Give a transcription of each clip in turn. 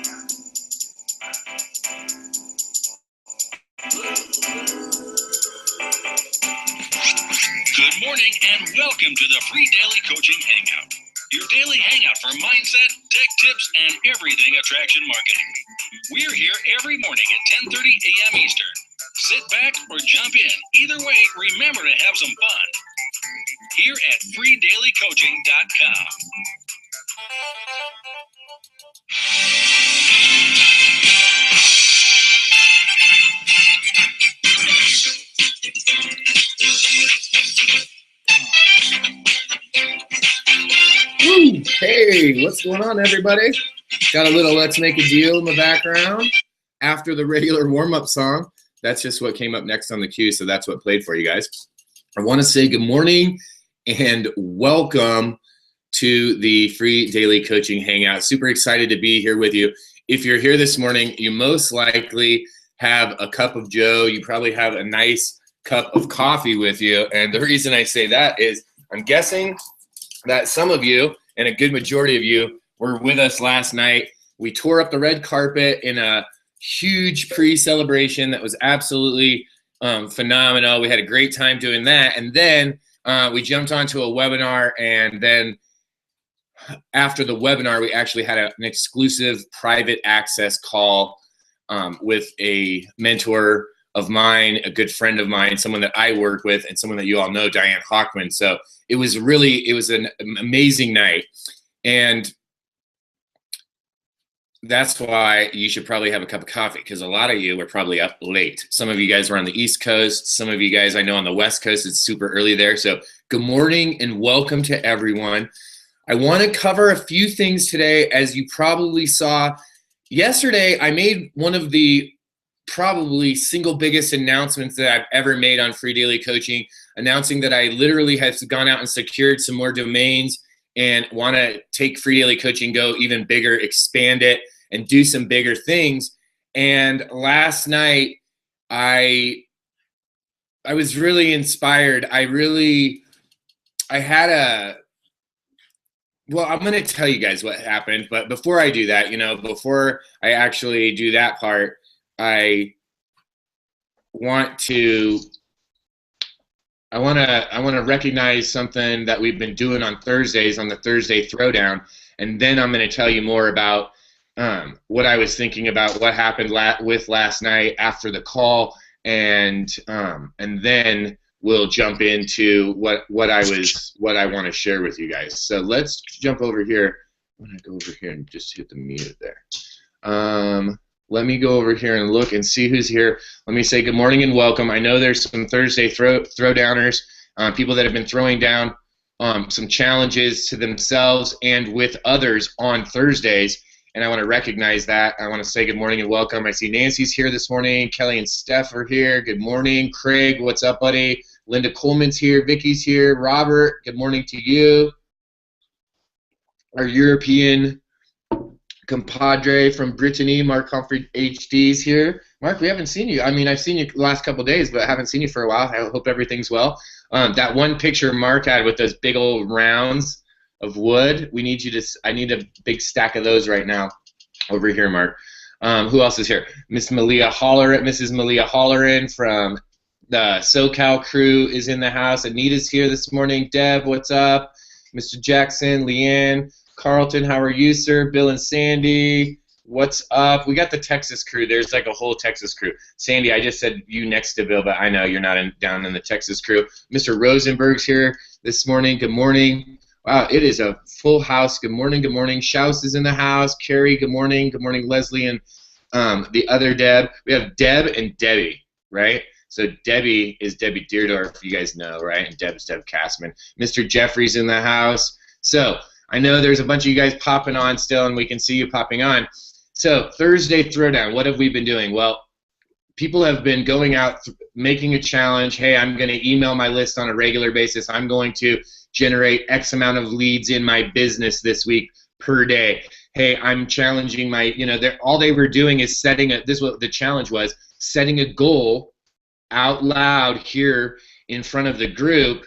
Good morning and welcome to the Free Daily Coaching Hangout. Your daily hangout for mindset, tech tips, and everything attraction marketing. We're here every morning at 10:30 a.m. Eastern. Sit back or jump in. Either way, remember to have some fun. Here at freedailycoaching.com. Woo! Hey, what's going on, everybody? Got a little Let's Make a Deal in the background after the regular warm-up song. That's just what came up next on the queue, so that's what played for you guys. I want to say good morning and welcome to the Free Daily Coaching Hangout. Super excited to be here with you. If you're here this morning, you most likely have a cup of joe. You probably have a nice cup of coffee with you, and the reason I say that is I'm guessing that some of you, and a good majority of you, were with us last night. We tore up the red carpet in a huge pre-celebration that was absolutely phenomenal. We had a great time doing that. And then we jumped onto a webinar. And then after the webinar, we actually had an exclusive private access call with a mentor of mine, a good friend of mine, someone that I work with, and someone that you all know, Diane Hockman. So it was an amazing night. And that's why you should probably have a cup of coffee, because a lot of you were probably up late. Some of you guys were on the East Coast. Some of you guys I know on the West Coast, it's super early there. So good morning and welcome to everyone. I want to cover a few things today. As you probably saw yesterday, I made one of the probably single biggest announcements that I've ever made on Free Daily Coaching, announcing that I literally have gone out and secured some more domains and want to take Free Daily Coaching Go even bigger, expand it, and do some bigger things. And last night, I was really inspired. I'm going to tell you guys what happened, but before I do that, before I actually do that part, I want to recognize something that we've been doing on Thursdays on the Thursday Throwdown, and then I'm going to tell you more about what I was thinking about what happened last night after the call, and then we'll jump into what I want to share with you guys. So let's jump over here. I'm going to go over here and just hit the mute there. Let me go over here and look and see who's here. Let me say good morning and welcome. I know there's some Thursday throwdowners, people that have been throwing down some challenges to themselves and with others on Thursdays, and I want to recognize that. I want to say good morning and welcome. I see Nancy's here this morning. Kelly and Steph are here. Good morning. Craig, what's up, buddy? Linda Coleman's here. Vicky's here. Robert, good morning to you. Our European compadre from Brittany, Mark Humphrey HD's here. Mark, we haven't seen you. I mean, I've seen you the last couple of days, but I haven't seen you for a while. I hope everything's well. That one picture Mark had with those big old rounds of wood, I need a big stack of those right now over here, Mark. Who else is here? Mrs. Malia Holleran from the SoCal crew is in the house. Anita's here this morning. Deb, what's up? Mr. Jackson, Leanne, Carlton, how are you, sir? Bill and Sandy, what's up? We got the Texas crew. There's like a whole Texas crew. Sandy, I just said you next to Bill, but I know you're not down in the Texas crew. Mr. Rosenberg's here this morning. Good morning. Wow, it is a full house. Good morning, good morning. Shouse is in the house. Carrie, good morning. Good morning, Leslie and the other Deb. We have Deb and Debbie, right? So Debbie is Debbie Deerdorf, you guys know, right? And Deb's Deb Castman. Mr. Jeffrey's in the house. So I know there's a bunch of you guys popping on still, and we can see you popping on. So Thursday Throwdown, what have we been doing? Well, people have been going out, making a challenge. Hey, I'm going to email my list on a regular basis. I'm going to generate X amount of leads in my business this week per day. Hey, I'm challenging my, all they were doing is this is what the challenge was, setting a goal out loud here in front of the group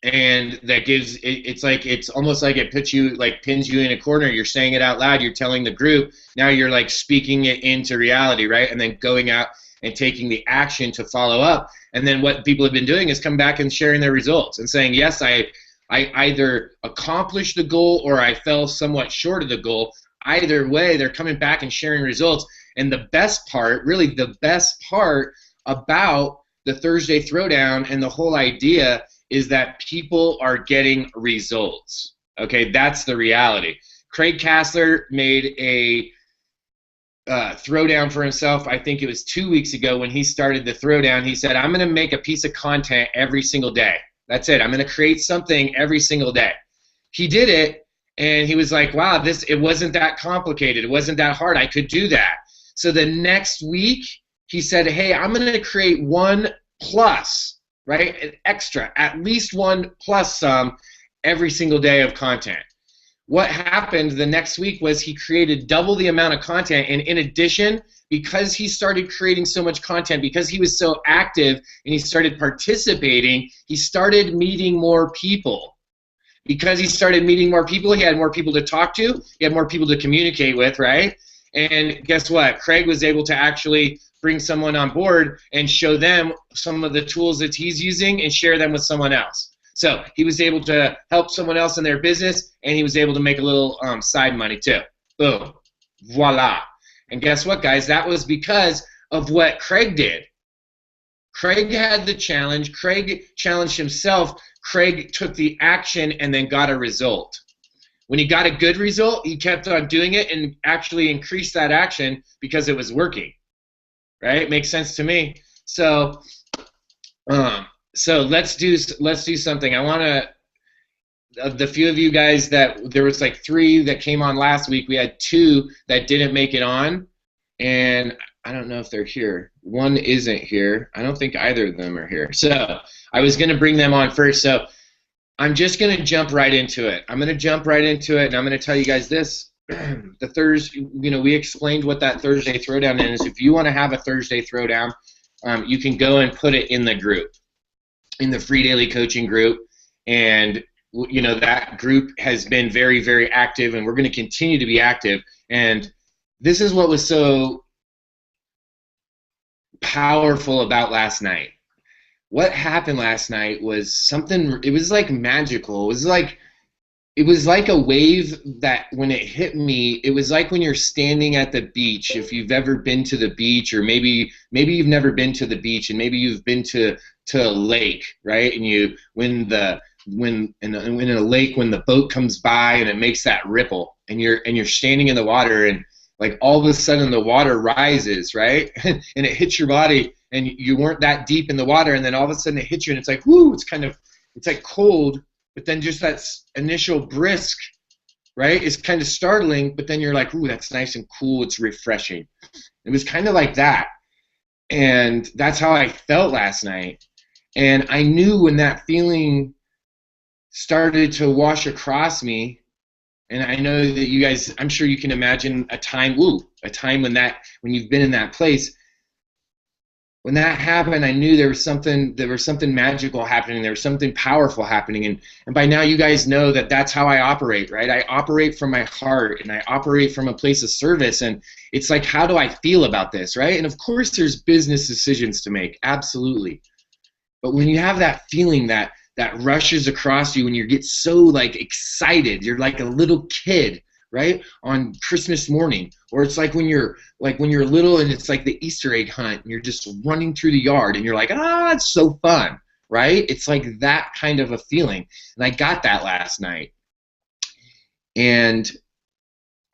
and that gives it's like it's almost like it puts you like pins you in a corner. You're saying it out loud, you're telling the group, now you're like speaking it into reality, right? And then going out and taking the action to follow up. And then what people have been doing is come back and sharing their results and saying, yes, I either accomplished the goal or I fell somewhat short of the goal. Either way, they're coming back and sharing results. And the best part, really the best part about the Thursday Throwdown and the whole idea is that people are getting results. Okay, that's the reality. Craig Kassler made a throwdown for himself. I think it was 2 weeks ago when he started the throwdown. He said, I'm going to make a piece of content every single day. That's it. I'm going to create something every single day. He did it, and he was like, wow, it wasn't that complicated. It wasn't that hard. I could do that. So the next week, he said, hey, I'm going to create one plus, right, an extra, at least one plus some every single day of content. What happened the next week was he created double the amount of content, and in addition, because he started creating so much content, because he was so active and he started participating, he started meeting more people. Because he started meeting more people, he had more people to talk to, he had more people to communicate with, right? And guess what? Craig was able to actually bring someone on board and show them some of the tools that he's using and share them with someone else. So he was able to help someone else in their business, and he was able to make a little side money too. Boom. Voila. And guess what, guys? That was because of what Craig did. Craig had the challenge. Craig challenged himself. Craig took the action and then got a result. When he got a good result, he kept on doing it and actually increased that action because it was working. Right? Makes sense to me. So let's do something. I want to, the few of you guys that, there was like 3 that came on last week. We had 2 that didn't make it on, and I don't know if they're here. 1 isn't here. I don't think either of them are here. So I was going to bring them on first. So I'm just going to jump right into it. I'm going to jump right into it, and I'm going to tell you guys this. The Thursday, we explained what that Thursday Throwdown is. If you want to have a Thursday Throwdown, you can go and put it in the group, in the Free Daily Coaching group, and that group has been very, very active, and we're going to continue to be active. And this is what was so powerful about last night. What happened last night was something, it was like magical. It was like a wave that when it hit me, it was like when you're standing at the beach. If you've ever been to the beach, or maybe you've never been to the beach, and maybe you've been to a lake, right? And when in a lake, when the boat comes by and it makes that ripple, and you're standing in the water, and like all of a sudden the water rises, right? And it hits your body, and you weren't that deep in the water, and then all of a sudden it hits you, and it's like, whoo, it's like cold, but then just that initial brisk, right, is kind of startling, but then you're like, ooh, that's nice and cool, it's refreshing. It was kind of like that, and that's how I felt last night. And I knew when that feeling started to wash across me, and I know that you guys, I'm sure you can imagine a time when you've been in that place. When that happened, I knew there was something magical happening. There was something powerful happening, and by now you guys know that that's how I operate, right? I operate from my heart, and I operate from a place of service, and it's like, how do I feel about this, right? And of course there's business decisions to make, absolutely. But when you have that feeling that rushes across you, and you get so like excited, you're like a little kid, right, on Christmas morning, or it's like when you're little, and it's like the Easter egg hunt, and you're just running through the yard, and you're like, it's so fun, right? It's like that kind of a feeling, and I got that last night, and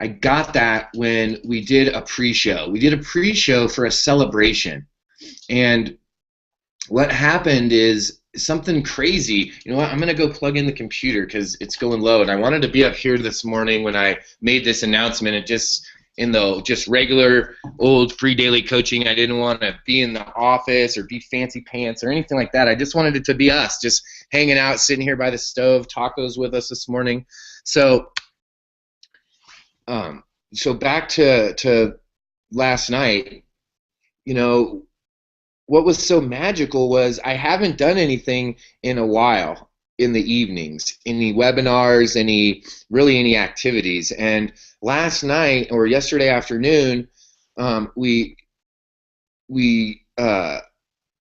I got that when we did a pre-show. We did a pre-show for a celebration, and what happened is something crazy. You know what? I'm going to go plug in the computer because it's going low, and I wanted to be up here this morning when I made this announcement. It just in the just regular old Free Daily Coaching. I didn't want to be in the office or be fancy pants or anything like that. I just wanted it to be us, just hanging out, sitting here by the stove, tacos with us this morning. So back to last night, what was so magical was I haven't done anything in a while. in the evenings, any webinars, any activities. And last night or yesterday afternoon, we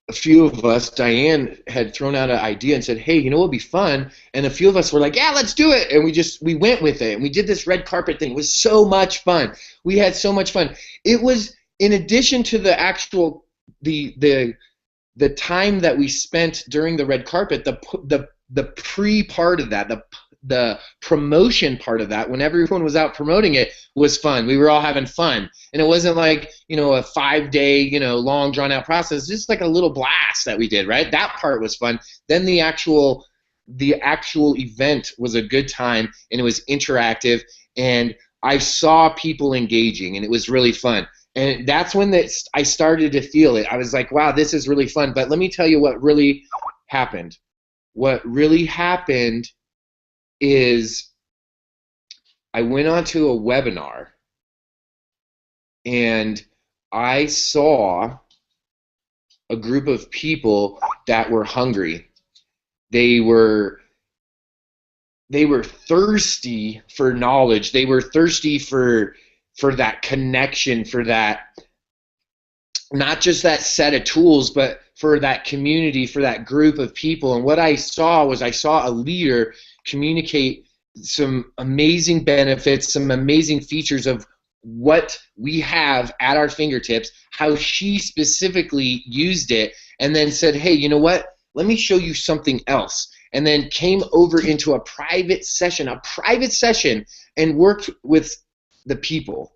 a few of us, Diane had thrown out an idea and said, hey, you know what would be fun? And a few of us were like, yeah, let's do it. And we went with it. And we did this red carpet thing. It was so much fun. We had so much fun. It was, in addition to the actual, the time that we spent during the red carpet, the pre-part of that, the promotion part of that, when everyone was out promoting it, was fun. We were all having fun. And it wasn't like, a 5-day, long drawn-out process. Just like a little blast that we did, right? That part was fun. Then the actual event was a good time, and it was interactive, and I saw people engaging, and it was really fun. And that's when I started to feel it. I was like, wow, this is really fun. But let me tell you what really happened. What really happened is I went onto a webinar, and I saw a group of people that were hungry. They were thirsty for knowledge. They were thirsty for that connection, for that, not just that set of tools, but for that community, for that group of people. And what I saw was a leader communicate some amazing benefits, some amazing features of what we have at our fingertips, how she specifically used it, and then said, hey, you know what? Let me show you something else. And then came over into a private session, and worked with the people.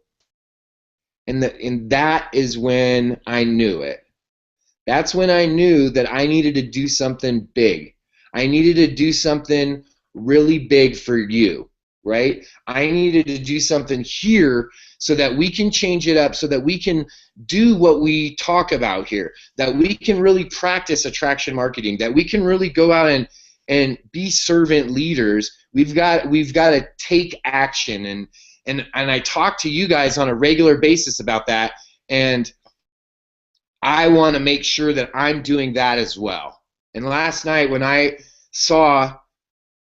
And that is when I knew it. That's when I knew that I needed to do something big. I needed to do something really big for you, right? I needed to do something here so that we can change it up, so that we can do what we talk about here, that we can really practice attraction marketing, that we can really go out and be servant leaders. We've got to take action, and I talk to you guys on a regular basis about that, and I want to make sure that I'm doing that as well. And last night when I saw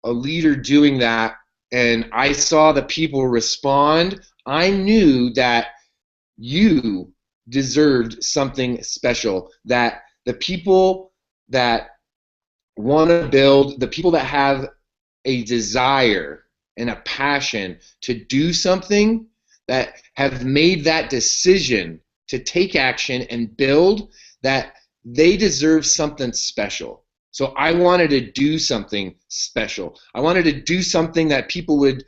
a leader doing that, and I saw the people respond, I knew that you deserved something special, that the people that want to build, the people that have a desire and a passion to do something, that have made that decision to take action and build, that they deserve something special. So I wanted to do something special. I wanted to do something that people would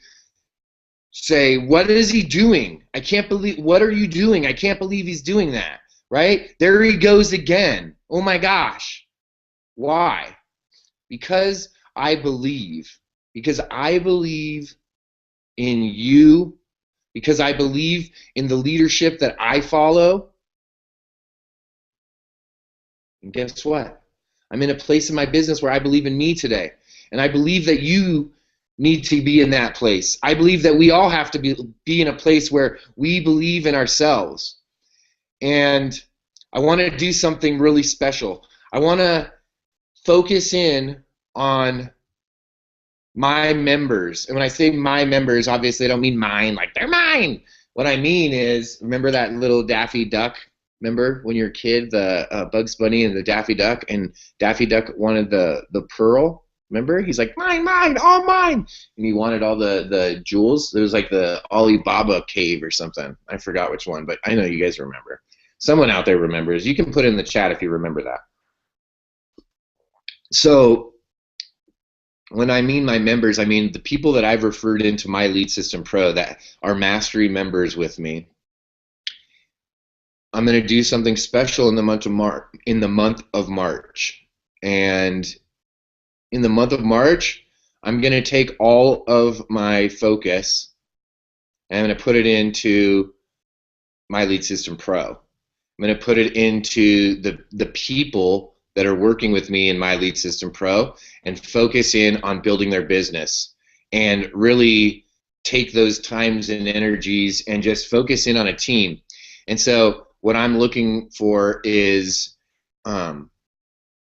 say, what is he doing? I can't believe, what are you doing? I can't believe he's doing that, right? There he goes again. Oh my gosh. Why? Because I believe in you, because I believe in the leadership that I follow. And guess what? I'm in a place in my business where I believe in me today. And I believe that you need to be in that place. I believe that we all have to be in a place where we believe in ourselves. And I want to do something really special. I want to focus in on my members. And when I say my members, obviously I don't mean mine, like they're mine. What I mean is, remember that little Daffy Duck? Remember when you were a kid, the Bugs Bunny and the Daffy Duck, and Daffy Duck wanted the pearl? Remember? He's like, mine, all mine. And he wanted all the jewels. There was like the Alibaba cave or something. I forgot which one, but I know you guys remember. Someone out there remembers. You can put it in the chat if you remember that. So when I mean my members, I mean the people that I've referred into my Lead System Pro that are mastery members with me. I'm going to do something special in the month of March. And in the month of March, I'm going to take all of my focus and I'm going to put it into my Lead System Pro. I'm going to put it into the people that are working with me in my Lead System Pro and focus in on building their business and really take those times and energies and just focus in on a team. And so what I'm looking for is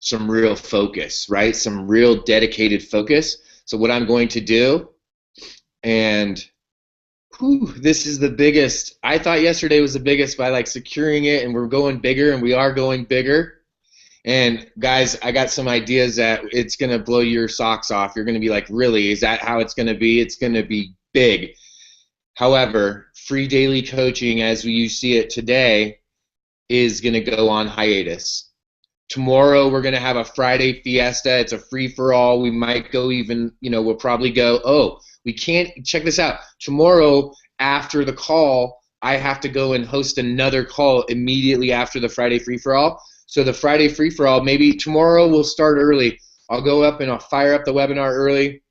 some real focus, right? Some real dedicated focus. So what I'm going to do, and this is the biggest. I thought yesterday was the biggest by like securing it, and we're going bigger, and we are going bigger. And guys, I got some ideas that it's going to blow your socks off. You're going to be like, really? Is that how it's going to be? It's going to be big. However, free daily coaching as you see it today is going to go on hiatus. Tomorrow we're going to have a Friday fiesta. It's a free-for-all. We might go even, we'll probably go, we can't, check this out. Tomorrow after the call, I have to go and host another call immediately after the Friday free-for-all. So the Friday free-for-all, maybe tomorrow we'll start early. I'll go up and I'll fire up the webinar early,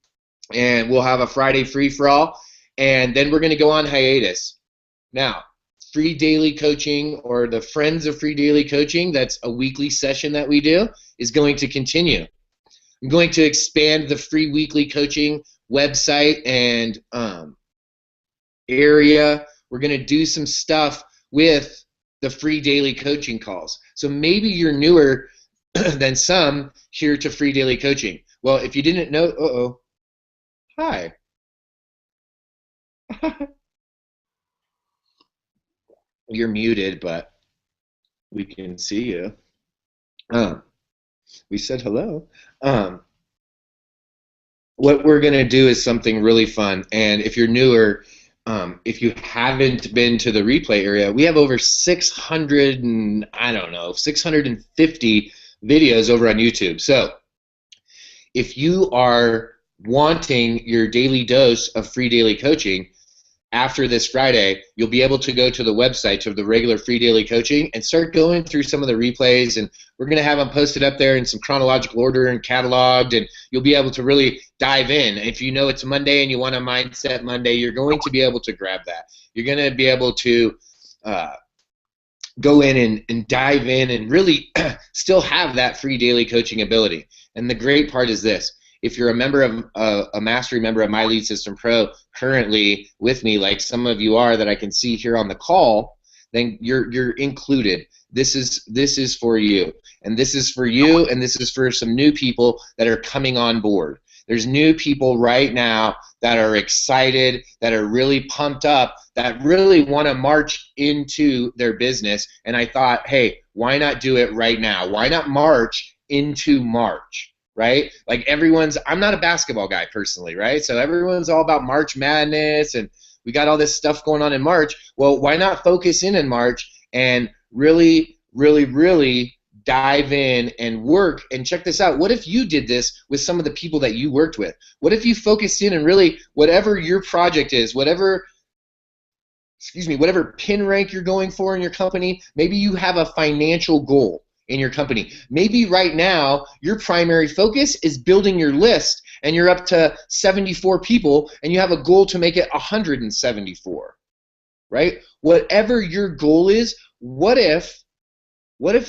and we'll have a Friday free-for-all, and then we're going to go on hiatus. Now, free daily coaching, or the Friends of Free Daily Coaching, that's a weekly session that we do, is going to continue. I'm going to expand the free weekly coaching website and area. We're going to do some stuff with the free daily coaching calls. So maybe you're newer than some here to free daily coaching. Well, if you didn't know, hi. You're muted, but we can see you. We said hello. What we're going to do is something really fun. And if you're newer, if you haven't been to the replay area, we have over 650 videos over on YouTube. So if you are wanting your daily dose of free daily coaching, after this Friday, you'll be able to go to the website, to the regular free daily coaching, and start going through some of the replays, and we're going to have them posted up there in some chronological order and cataloged, and you'll be able to really dive in. If you know it's Monday and you want a Mindset Monday, you're going to be able to grab that. You're going to be able to go in and dive in and really still have that free daily coaching ability. And the great part is this. If you're a member of a mastery member of My Lead System Pro currently with me, like some of you are that I can see here on the call, then you're included. This is for you, and this is for you, and this is for some new people that are coming on board. There's new people right now that are excited, that are really pumped up, that really want to march into their business. And I thought, hey, why not do it right now? Why not march into March? Right? Like I'm not a basketball guy personally, right? So everyone's all about March Madness, and we got all this stuff going on in March. Well, why not focus in March and really, really, really dive in and work? And check this out. What if you did this with some of the people that you worked with? What if you focused in and really, whatever your project is, whatever pin rank you're going for in your company, maybe you have a financial goal in your company. Maybe right now your primary focus is building your list, and you're up to 74 people, and you have a goal to make it 174, right? Whatever your goal is, what if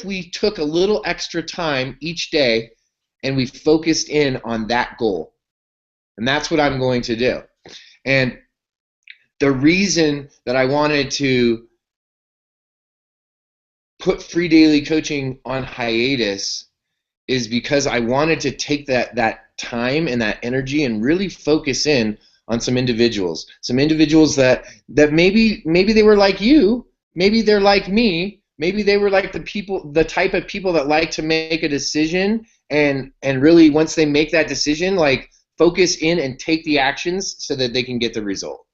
we took a little extra time each day and we focused in on that goal? And that's what I'm going to do. And the reason that I wanted to put free daily coaching on hiatus is because I wanted to take that time and that energy and really focus in on some individuals that maybe they were like you, maybe they're like me, maybe they were like the type of people that like to make a decision and really once they make that decision, like focus in and take the actions so that they can get the result.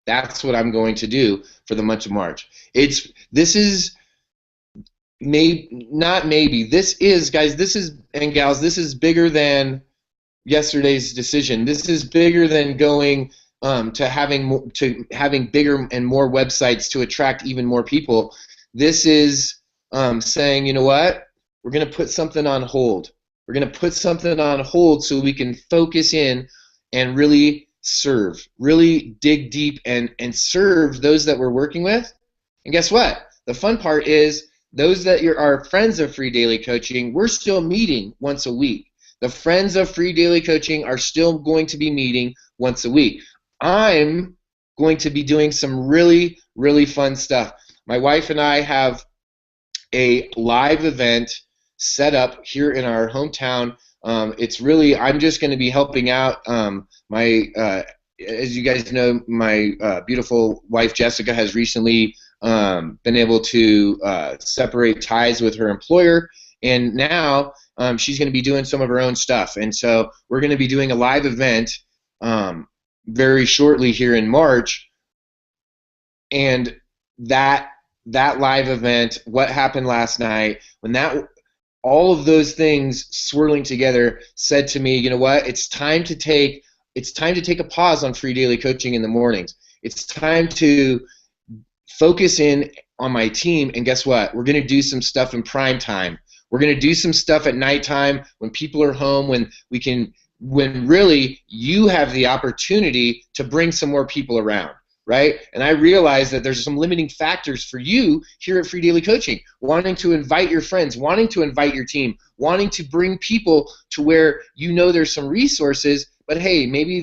That's what I'm going to do for the month of March. This is guys, this is, and gals, this is bigger than yesterday's decision. This is bigger than going to having bigger and more websites to attract even more people. This is saying, you know what? We're going to put something on hold. We're going to put something on hold so we can focus in and really serve, really dig deep and serve those that we're working with. And guess what? The fun part is those that are friends of Free Daily Coaching, we're still meeting once a week. The friends of Free Daily Coaching are still going to be meeting once a week. I'm going to be doing some really, really fun stuff. My wife and I have a live event set up here in our hometown. It's really, I'm just going to be helping out as you guys know, my beautiful wife Jessica has recently been able to separate ties with her employer, and now she's going to be doing some of her own stuff. And so we're going to be doing a live event very shortly here in March. And that live event, what happened last night, when all of those things swirling together said to me, you know what, it's time to take a pause on free daily coaching in the mornings. It's time to focus in on my team, and guess what? We're going to do some stuff in prime time. We're going to do some stuff at nighttime when people are home, when really you have the opportunity to bring some more people around, right? And I realize that there's some limiting factors for you here at Free Daily Coaching, wanting to invite your friends, wanting to invite your team, wanting to bring people to where you know there's some resources, but hey, maybe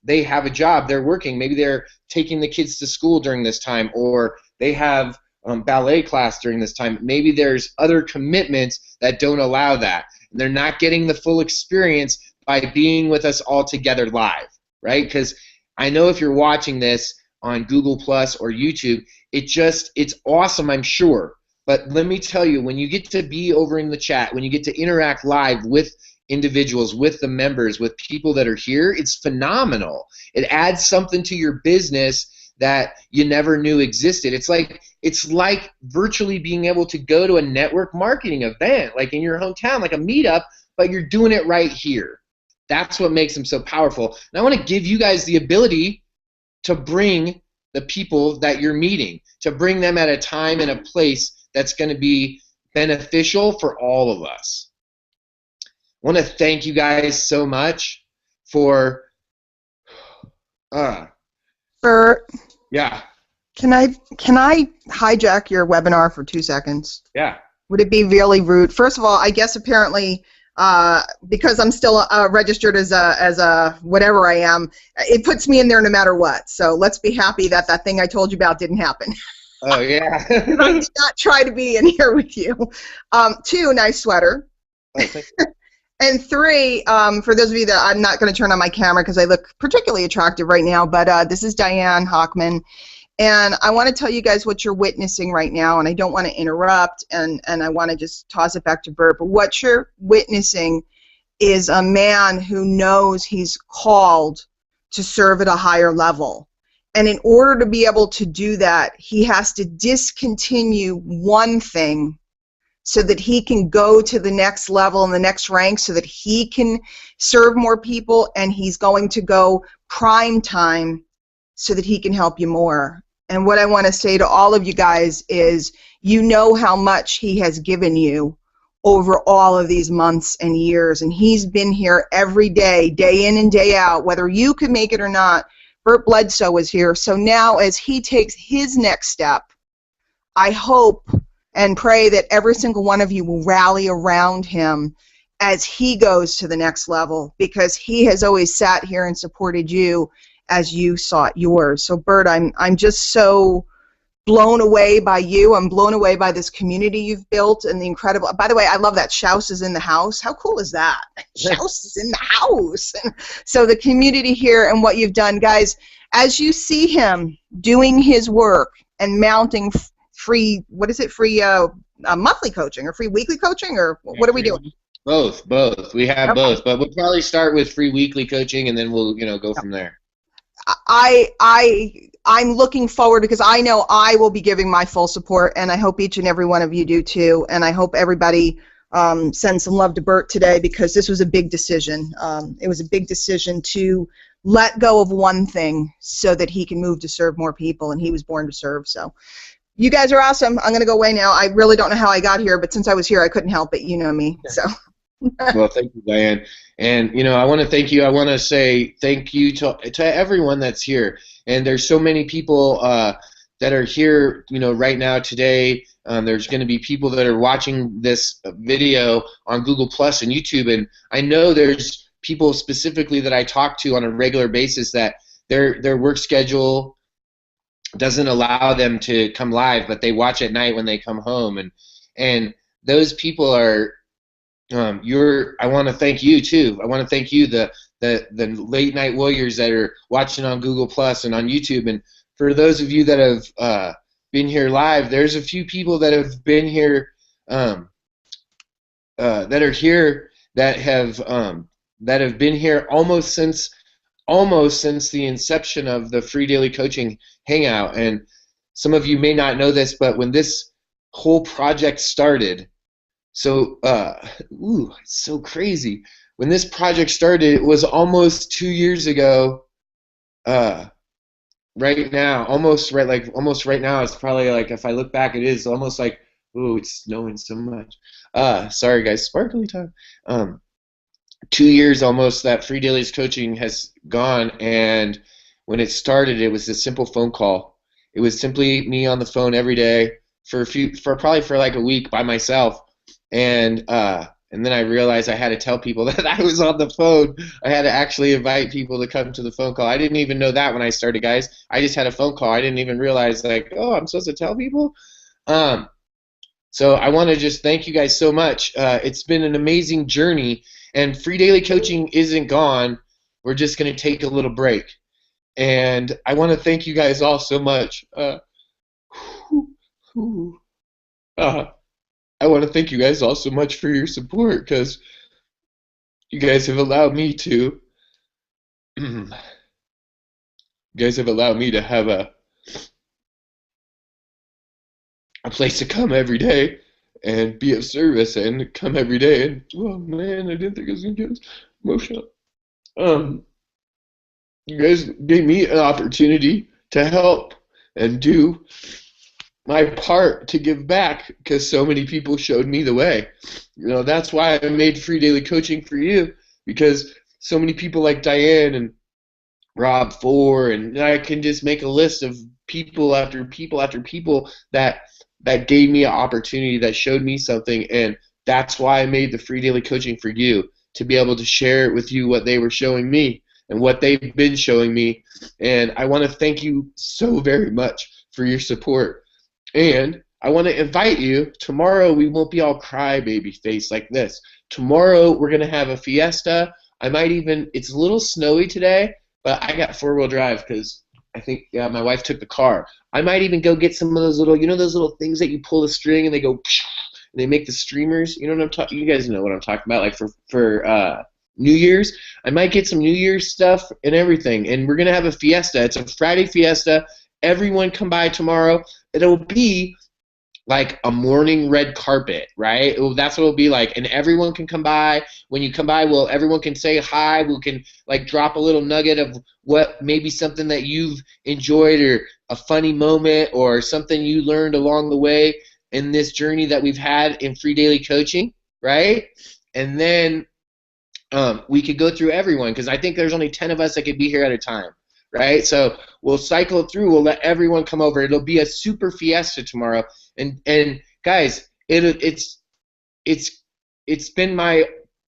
they have a job, they're working, maybe they're taking the kids to school during this time, or they have ballet class during this time. Maybe there's other commitments that don't allow that. And they're not getting the full experience by being with us all together live, right? Because I know if you're watching this on Google Plus or YouTube, it's awesome, I'm sure. But let me tell you, when you get to be over in the chat, when you get to interact live with individuals, with the members, with people that are here, it's phenomenal. It adds something to your business that you never knew existed. It's like virtually being able to go to a network marketing event, like in your hometown, like a meetup, but you're doing it right here. That's what makes them so powerful. And I want to give you guys the ability to bring the people that you're meeting, to bring them at a time and a place that's going to be beneficial for all of us. I want to thank you guys so much for yeah. Can I hijack your webinar for 2 seconds? Yeah. Would it be really rude? First of all, I guess apparently because I'm still registered as a whatever I am, it puts me in there no matter what. So let's be happy that that thing I told you about didn't happen. Oh yeah. I did not try to be in here with you. 2, nice sweater. Oh, thank you. And 3, for those of you that I'm not going to turn on my camera because I look particularly attractive right now, but this is Diane Hockman, and I want to tell you guys what you're witnessing right now, and I don't want to interrupt, and I want to just toss it back to Bert, but what you're witnessing is a man who knows he's called to serve at a higher level. And in order to be able to do that, he has to discontinue one thing so that he can go to the next level and the next rank so that he can serve more people, and he's going to go prime time so that he can help you more. And what I want to say to all of you guys is, you know how much he has given you over all of these months and years, and he's been here every day, day in and day out, whether you could make it or not. Bert Bledsoe was here. So now as he takes his next step, I hope and pray that every single one of you will rally around him as he goes to the next level, because he has always sat here and supported you as you sought yours. So Bert, I'm just so blown away by you. I'm blown away by this community you've built and the incredible, by the way, I love that Shouse is in the house. How cool is that? Shouse is in the house. So the community here and what you've done, guys, as you see him doing his work and mounting free, what is it, free monthly coaching or free weekly coaching, or what are we doing? Both. We have both, but we'll probably start with free weekly coaching, and then we'll go from there. I'm looking forward, because I know I will be giving my full support, and I hope each and every one of you do too. And I hope everybody sends some love to Bert today, because this was a big decision. It was a big decision to let go of one thing so that he can move to serve more people, and he was born to serve. So you guys are awesome. I'm going to go away now. I really don't know how I got here, but since I was here, I couldn't help it. You know me. So. Well, thank you, Diane. And, I want to thank you. I want to say thank you to everyone that's here. And there's so many people that are here, right now today. There's going to be people that are watching this video on Google Plus and YouTube. And I know there's people specifically that I talk to on a regular basis that their work schedule doesn't allow them to come live, but they watch at night when they come home. And those people are I want to thank you too. I want to thank you, the late night warriors that are watching on Google Plus and on YouTube. And for those of you that have been here live, there's a few people that have been here that are here that have been here almost since the inception of the Free Daily Coaching Hangout. And some of you may not know this, but when this whole project started, it's so crazy. When this project started, it was almost 2 years ago. Right now, almost right now, it's probably like, if I look back, it is almost like, ooh, it's snowing so much. Sorry guys, sparkly time. 2 years almost that Free Daily's Coaching has gone, and when it started, it was a simple phone call. It was simply me on the phone every day for probably like a week by myself, and then I realized I had to tell people that I was on the phone. I had to actually invite people to come to the phone call. I didn't even know that when I started, guys. I just had a phone call. I didn't even realize, like, oh, I'm supposed to tell people. So I want to just thank you guys so much. It's been an amazing journey, and Free Daily Coaching isn't gone. We're just going to take a little break. And I want to thank you guys all so much. I want to thank you guys all so much for your support, because you guys have allowed me to have a place to come every day and be of service, and come every day and, oh man, I didn't think I was going to get this emotional. You guys gave me an opportunity to help and do my part to give back, because so many people showed me the way. You know, that's why I made Free Daily Coaching for you, because so many people like Diane and Rob Four, and I can just make a list of people after people after people that gave me an opportunity, that showed me something, and that's why I made the Free Daily Coaching for you, to be able to share with you what they were showing me and what they've been showing me. And I want to thank you so very much for your support. And I want to invite you, tomorrow we won't be all crybaby face like this. Tomorrow we're going to have a fiesta. I might even, it's a little snowy today, but I got four-wheel drive because I think my wife took the car. I might even go get some of those little, you know those little things that you pull the string and they go, and they make the streamers? You know what I'm talking, you guys know what I'm talking about, like for New Year's. I might get some New Year's stuff and everything, and we're going to have a fiesta. It's a Friday fiesta. Everyone come by tomorrow. It'll be like a morning red carpet, right? That's what it'll be like, and everyone can come by. When you come by, everyone can say hi. We can like drop a little nugget of what maybe something that you've enjoyed, or a funny moment, or something you learned along the way in this journey that we've had in Free Daily Coaching, right? And then we could go through everyone, because I think there's only 10 of us that could be here at a time. Right, so we'll cycle through. We'll let everyone come over. It'll be a super fiesta tomorrow, and guys, it's been my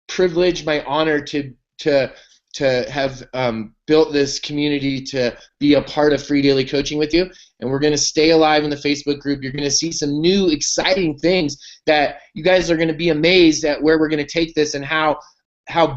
privilege, my honor to have built this community, to be a part of Free Daily Coaching with you, and we're going to stay alive in the Facebook group. You're going to see some new exciting things that you guys are going to be amazed at, where we're going to take this and how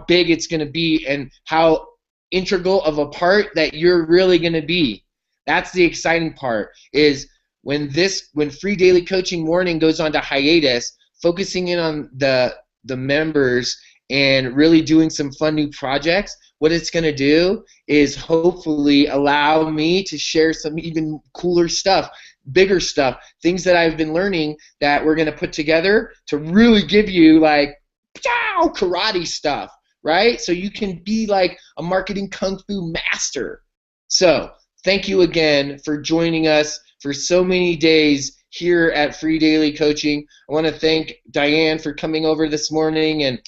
big it's going to be, and how integral of a part that you're really going to be. That's the exciting part, is when Free Daily Coaching Morning goes on to hiatus, focusing in on the members and really doing some fun new projects. What it's going to do is hopefully allow me to share some even cooler stuff, bigger stuff, things that I've been learning that we're going to put together to really give you like karate stuff. Right? So you can be like a marketing kung fu master. So thank you again for joining us for so many days here at Free Daily Coaching. I want to thank Diane for coming over this morning and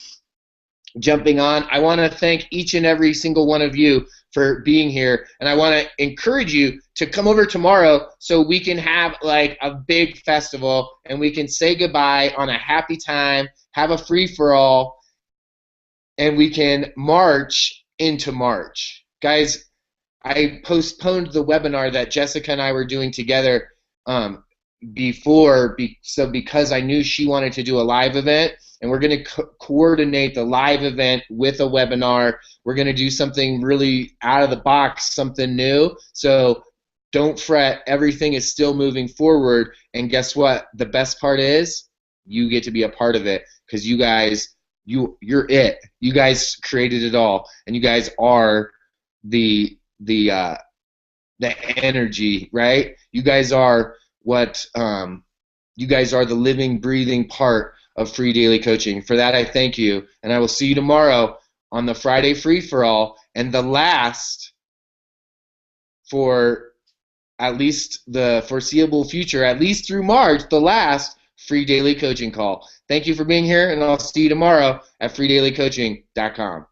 jumping on. I want to thank each and every single one of you for being here, and I want to encourage you to come over tomorrow so we can have like a big festival, and we can say goodbye on a happy time, have a free-for-all, and we can march into March. Guys, I postponed the webinar that Jessica and I were doing together so because I knew she wanted to do a live event, and we're going to coordinate the live event with a webinar. We're going to do something really out of the box, something new. So don't fret. Everything is still moving forward. And guess what? The best part is you get to be a part of it, because you guys, you're it. You guys created it all, and you guys are the energy, right? You guys are what you guys are the living, breathing part of Free Daily Coaching. For that, I thank you, and I will see you tomorrow on the Friday Free for All, and the last for at least the foreseeable future, at least through March, the last Free Daily Coaching call. Thank you for being here, and I'll see you tomorrow at freedailycoaching.com.